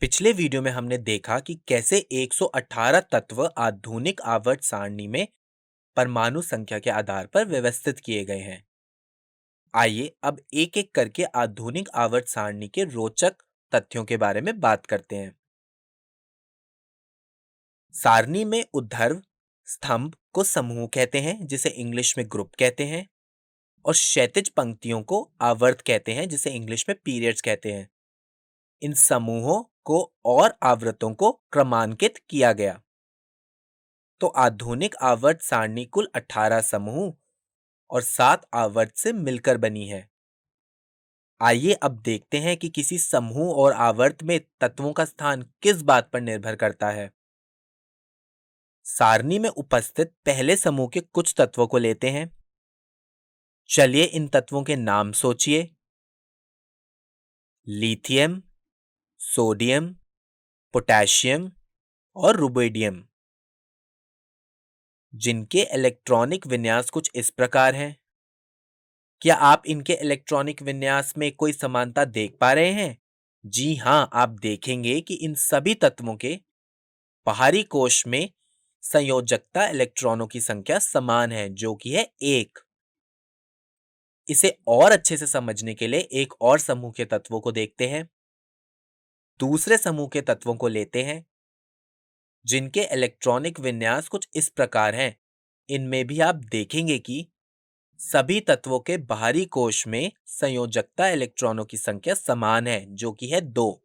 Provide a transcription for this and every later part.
पिछले वीडियो में हमने देखा कि कैसे 118 तत्व आधुनिक आवर्त सारणी में परमाणु संख्या के आधार पर व्यवस्थित किए गए हैं। आइए अब एक एक करके आधुनिक आवर्त सारणी के रोचक तथ्यों के बारे में बात करते हैं। सारणी में ऊर्ध्व स्तंभ को समूह कहते हैं, जिसे इंग्लिश में ग्रुप कहते हैं, और क्षैतिज पंक्तियों को आवर्त कहते हैं, जिसे इंग्लिश में पीरियड्स कहते हैं। इन समूहों को और आवर्तों को क्रमांकित किया गया। तो आधुनिक आवर्त सारणी कुल 18 समूह और 7 आवर्त से मिलकर बनी है। आइए अब देखते हैं कि किसी समूह और आवर्त में तत्वों का स्थान किस बात पर निर्भर करता है। सारणी में उपस्थित पहले समूह के कुछ तत्वों को लेते हैं। चलिए इन तत्वों के नाम सोचिए। लिथियम, सोडियम, पोटेशियम और रुबिडियम, जिनके इलेक्ट्रॉनिक विन्यास कुछ इस प्रकार हैं। क्या आप इनके इलेक्ट्रॉनिक विन्यास में कोई समानता देख पा रहे हैं? जी हाँ, आप देखेंगे कि इन सभी तत्वों के बाहरी कोश में संयोजकता इलेक्ट्रॉनों की संख्या समान है, जो कि है 1। इसे और अच्छे से समझने के लिए एक और समूह के तत्वों को देखते हैं। दूसरे समूह के तत्वों को लेते हैं, जिनके इलेक्ट्रॉनिक विन्यास कुछ इस प्रकार हैं। इनमें भी आप देखेंगे कि सभी तत्वों के बाहरी कोश में संयोजकता इलेक्ट्रॉनों की संख्या समान है, जो कि है 2।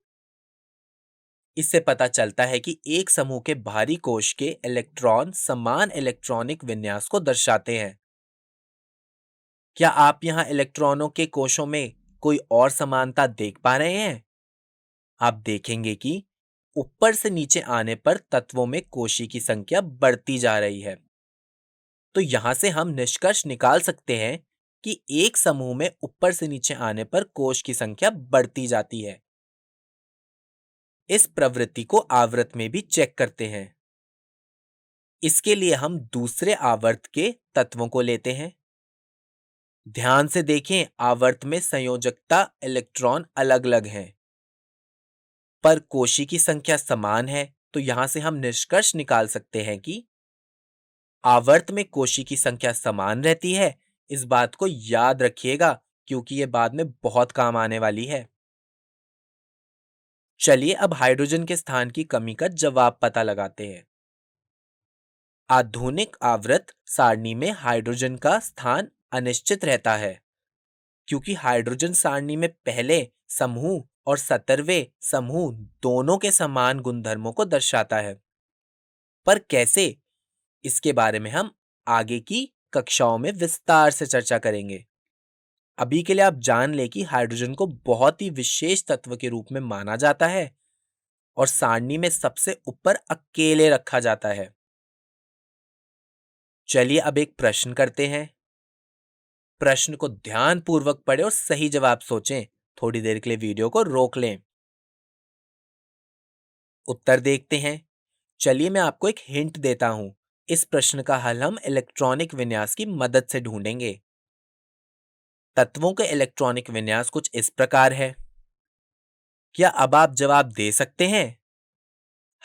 इससे पता चलता है कि एक समूह के बाहरी कोश के इलेक्ट्रॉन समान इलेक्ट्रॉनिक विन्यास को दर्शाते हैं। क्या आप यहाँ इलेक्ट्रॉनों के कोशों में कोई और समानता देख पा रहे हैं? आप देखेंगे कि ऊपर से नीचे आने पर तत्वों में कोशी की संख्या बढ़ती जा रही है। तो यहां से हम निष्कर्ष निकाल सकते हैं कि एक समूह में ऊपर से नीचे आने पर कोश की संख्या बढ़ती जाती है। इस प्रवृत्ति को आवर्त में भी चेक करते हैं। इसके लिए हम दूसरे आवर्त के तत्वों को लेते हैं। ध्यान से देखें, आवर्त में संयोजकता इलेक्ट्रॉन अलग-अलग हैं, पर कोशी की संख्या समान है। तो यहां से हम निष्कर्ष निकाल सकते हैं कि आवर्त में कोशी की संख्या समान रहती है। इस बात को याद रखिएगा, क्योंकि ये बाद में बहुत काम आने वाली है। चलिए अब हाइड्रोजन के स्थान की कमी का जवाब पता लगाते हैं। आधुनिक आवर्त सारणी में हाइड्रोजन का स्थान अनिश्चित रहता है, क्योंकि हाइड्रोजन सारणी में पहले समूह और 17वें समूह दोनों के समान गुणधर्मों को दर्शाता है। पर कैसे, इसके बारे में हम आगे की कक्षाओं में विस्तार से चर्चा करेंगे। अभी के लिए आप जान लें कि हाइड्रोजन को बहुत ही विशेष तत्व के रूप में माना जाता है और सारणी में सबसे ऊपर अकेले रखा जाता है। चलिए अब एक प्रश्न करते हैं। प्रश्न को ध्यानपूर्वक पढ़ें और सही जवाब सोचें। थोड़ी देर के लिए वीडियो को रोक लें। उत्तर देखते हैं। चलिए मैं आपको एक हिंट देता हूं। इस प्रश्न का हल हम इलेक्ट्रॉनिक विन्यास की मदद से ढूंढेंगे। तत्वों के इलेक्ट्रॉनिक विन्यास कुछ इस प्रकार है। क्या अब आप जवाब दे सकते हैं?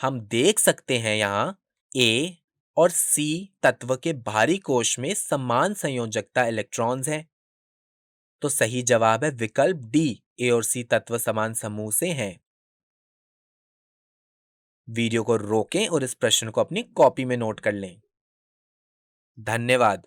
हम देख सकते हैं यहाँ ए और सी तत्व के बाहरी कोश में समान संयोजकता इलेक्ट्रॉन्स हैं। तो सही जवाब है विकल्प डी, ए और सी तत्व समान समूह से हैं। वीडियो को रोकें और इस प्रश्न को अपनी कॉपी में नोट कर लें। धन्यवाद।